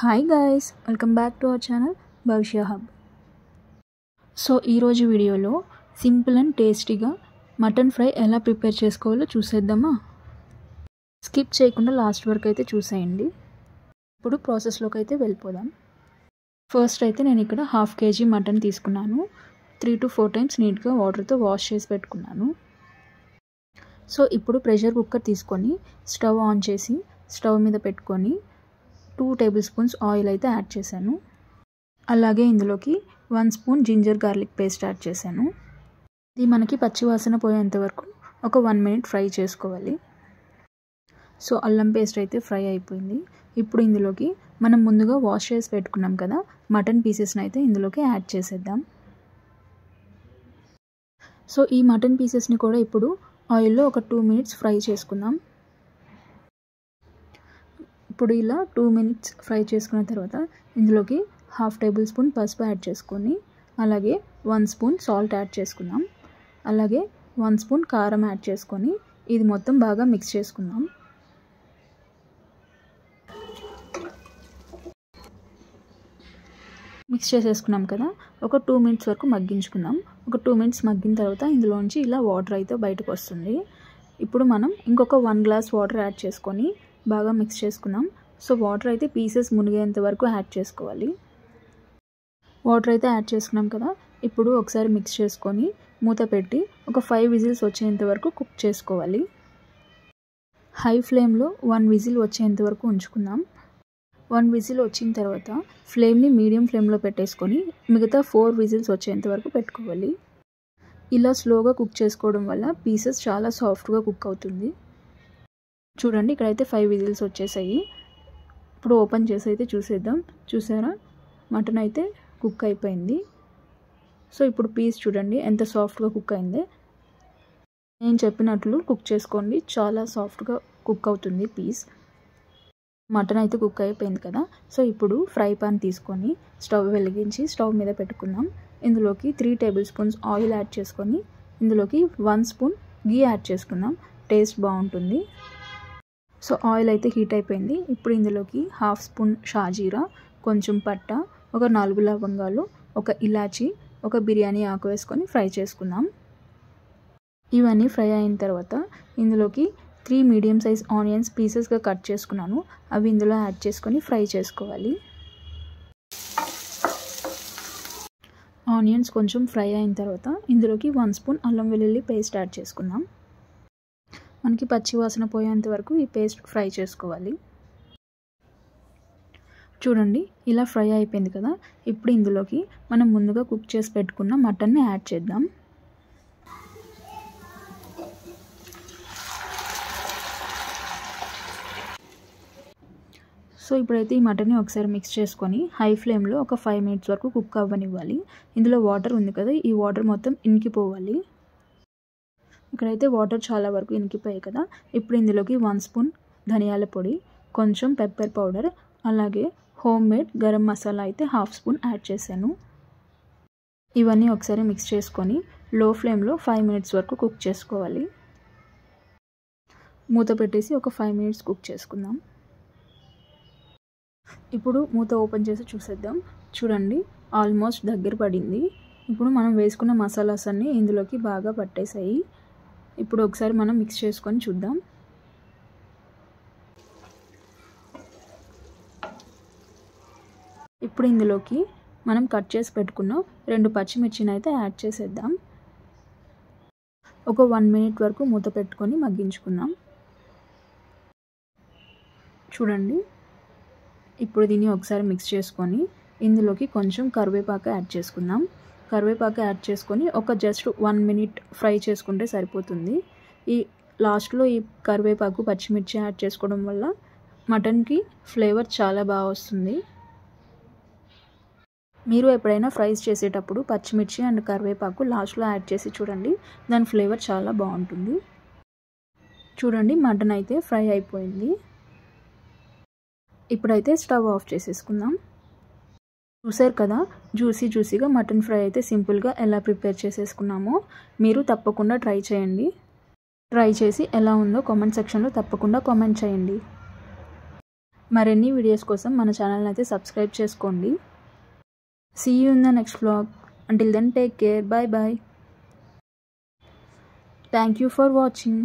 Hi guys, welcome back to our channel భవిష్య hub. So ఈరోజు వీడియోలో సింపుల్ అండ్ టేస్టీగా మటన్ ఫ్రై ఎలా ప్రిపేర్ చేసుకోవాలో చూసేద్దామా. స్కిప్ చేయకుండా లాస్ట్ వరకు అయితే చూసేయండి. ఇప్పుడు ప్రాసెస్లోకి అయితే వెళ్ళిపోదాం. ఫస్ట్ అయితే నేను ఇక్కడ 1/2 kg మటన్ తీసుకున్నాను. 3 to 4 times నీట్గా వాటర్తో వాష్ చేసి పెట్టుకున్నాను. సో ఇప్పుడు ప్రెషర్ కుక్కర్ తీసుకొని స్టవ్ ఆన్ చేసి స్టవ్ మీద పెట్టుకొని 2 tablespoons ఆయిల్ అయితే యాడ్ చేశాను. అలాగే ఇందులోకి 1 spoon ginger garlic paste add చేశాను. ఇది మనకి పచ్చివాసన పోయేంత వరకు ఒక 1 minute ఫ్రై చేసుకోవాలి. సో అల్లం పేస్ట్ అయితే ఫ్రై అయిపోయింది. ఇప్పుడు ఇందులోకి మనం ముందుగా వాష్ చేసి పెట్టుకున్నాం కదా మటన్ పీసెస్ని అయితే ఇందులోకి యాడ్ చేసేద్దాం. సో ఈ మటన్ పీసెస్ని కూడా ఇప్పుడు ఆయిల్లో ఒక 2 minutes ఫ్రై చేసుకుందాం. ఇప్పుడు ఇలా 2 minutes ఫ్రై చేసుకున్న తర్వాత ఇందులోకి 1/2 tablespoon పసుపు యాడ్ చేసుకొని అలాగే 1 spoon సాల్ట్ యాడ్ చేసుకుందాం. అలాగే 1 spoon కారం యాడ్ చేసుకొని ఇది మొత్తం బాగా మిక్స్ చేసుకుందాం. మిక్స్ చేసేసుకున్నాం కదా, ఒక 2 minutes వరకు మగ్గించుకుందాం. ఒక 2 minutes మగ్గిన తర్వాత ఇందులోంచి ఇలా వాటర్ అయితే బయటకు వస్తుంది. ఇప్పుడు మనం ఇంకొక 1 glass వాటర్ యాడ్ చేసుకొని బాగా మిక్స్ చేసుకుందాం. సో వాటర్ అయితే పీసెస్ మునిగేంత వరకు యాడ్ చేసుకోవాలి. వాటర్ అయితే యాడ్ చేసుకున్నాం కదా, ఇప్పుడు ఒకసారి మిక్స్ చేసుకొని మూత పెట్టి ఒక 5 whistles వచ్చేంత వరకు కుక్ చేసుకోవాలి. హై ఫ్లేమ్లో 1 whistle వచ్చేంత వరకు ఉంచుకుందాం. 1 whistle వచ్చిన తర్వాత ఫ్లేమ్ని మీడియం ఫ్లేమ్లో పెట్టేసుకొని మిగతా 4 whistles వచ్చేంత వరకు పెట్టుకోవాలి. ఇలా స్లోగా కుక్ చేసుకోవడం వల్ల పీసెస్ చాలా సాఫ్ట్గా కుక్ అవుతుంది. చూడండి ఇక్కడైతే 5 whistles వచ్చేసాయి. ఇప్పుడు ఓపెన్ చేసి అయితే చూసేద్దాం. చూసారా, మటన్ అయితే కుక్ అయిపోయింది. సో ఇప్పుడు పీస్ చూడండి ఎంత సాఫ్ట్గా కుక్ అయింది. నేను చెప్పినట్లు కుక్ చేసుకోండి, చాలా సాఫ్ట్గా కుక్ అవుతుంది పీస్. మటన్ అయితే కుక్ అయిపోయింది కదా. సో ఇప్పుడు ఫ్రై పాన్ తీసుకొని స్టవ్ వెలిగించి స్టవ్ మీద పెట్టుకుందాం. ఇందులోకి 3 tablespoons ఆయిల్ యాడ్ చేసుకొని ఇందులోకి 1 spoon గీ యాడ్ చేసుకుందాం. టేస్ట్ బాగుంటుంది. సో ఆయిల్ అయితే హీట్ అయిపోయింది. ఇప్పుడు ఇందులోకి 1/2 spoon షాజీరా, కొంచెం పట్ట, ఒక 4 లవంగాలు, ఒక ఇలాచి, ఒక బిర్యానీ ఆకు వేసుకొని ఫ్రై చేసుకుందాం. ఇవన్నీ ఫ్రై అయిన తర్వాత ఇందులోకి 3 మీడియం సైజ్ ఆనియన్స్ పీసెస్గా కట్ చేసుకున్నాను. అవి ఇందులో యాడ్ చేసుకొని ఫ్రై చేసుకోవాలి. ఆనియన్స్ కొంచెం ఫ్రై అయిన తర్వాత ఇందులోకి 1 spoon అల్లం వెల్లుల్లి పేస్ట్ యాడ్ చేసుకుందాం. మనకి పచ్చి వాసన పోయేంత వరకు ఈ పేస్ట్ ఫ్రై చేసుకోవాలి. చూడండి ఇలా ఫ్రై అయిపోయింది కదా. ఇప్పుడు ఇందులోకి మనం ముందుగా కుక్ చేసి పెట్టుకున్న మటన్ని యాడ్ చేద్దాం. సో ఇప్పుడైతే ఈ మటన్ని ఒకసారి మిక్స్ చేసుకొని హై ఫ్లేమ్లో ఒక 5 minutes వరకు కుక్ అవ్వనివ్వాలి. ఇందులో వాటర్ ఉంది కదా, ఈ వాటర్ మొత్తం ఇనికిపోవాలి. ఇక్కడైతే వాటర్ చాలా వరకు ఇనికిపోయాయి కదా. ఇప్పుడు ఇందులోకి 1 spoon ధనియాల పొడి, కొంచెం పెప్పర్ పౌడర్, అలాగే హోమ్ మేడ్ గరం మసాలా అయితే 1/2 spoon యాడ్ చేశాను. ఇవన్నీ ఒకసారి మిక్స్ చేసుకొని లో ఫ్లేమ్లో 5 minutes వరకు కుక్ చేసుకోవాలి. మూత పెట్టేసి ఒక 5 minutes కుక్ చేసుకుందాం. ఇప్పుడు మూత ఓపెన్ చేసి చూసేద్దాం. చూడండి ఆల్మోస్ట్ దగ్గర పడింది. ఇప్పుడు మనం వేసుకున్న మసాలాస్ అన్నీ ఇందులోకి బాగా పట్టేసాయి. ఇప్పుడు ఒకసారి మనం మిక్స్ చేసుకొని చూద్దాం. ఇప్పుడు ఇందులోకి మనం కట్ చేసి పెట్టుకున్న 2 పచ్చిమిర్చిని అయితే యాడ్ చేసేద్దాం. ఒక 1 minute వరకు మూత పెట్టుకొని మగ్గించుకుందాం. చూడండి ఇప్పుడు దీన్ని ఒకసారి మిక్స్ చేసుకొని ఇందులోకి కొంచెం కరివేపాకు యాడ్ చేసుకుందాం. కరివేపాకు యాడ్ చేసుకొని ఒక జస్ట్ 1 minute ఫ్రై చేసుకుంటే సరిపోతుంది. ఈ లాస్ట్లో ఈ కరివేపాకు పచ్చిమిర్చి యాడ్ చేసుకోవడం వల్ల మటన్కి ఫ్లేవర్ చాలా బాగా వస్తుంది. మీరు ఎప్పుడైనా ఫ్రైస్ చేసేటప్పుడు పచ్చిమిర్చి అండ్ కరివేపాకు లాస్ట్లో యాడ్ చేసి చూడండి, దాని ఫ్లేవర్ చాలా బాగుంటుంది. చూడండి మటన్ అయితే ఫ్రై అయిపోయింది. ఇప్పుడైతే స్టవ్ ఆఫ్ చేసేసుకుందాం. చూసారు కదా, జ్యూసీగా మటన్ ఫ్రై అయితే సింపుల్గా ఎలా ప్రిపేర్ చేసేసుకున్నామో. మీరు తప్పకుండా ట్రై చేయండి. ట్రై చేసి ఎలా ఉందో కామెంట్ సెక్షన్లో తప్పకుండా కామెంట్ చేయండి. మరిన్ని వీడియోస్ కోసం మన ఛానల్ని అయితే సబ్స్క్రైబ్ చేసుకోండి. See you in the next vlog. Until then, take care. Bye bye. Thank you for watching.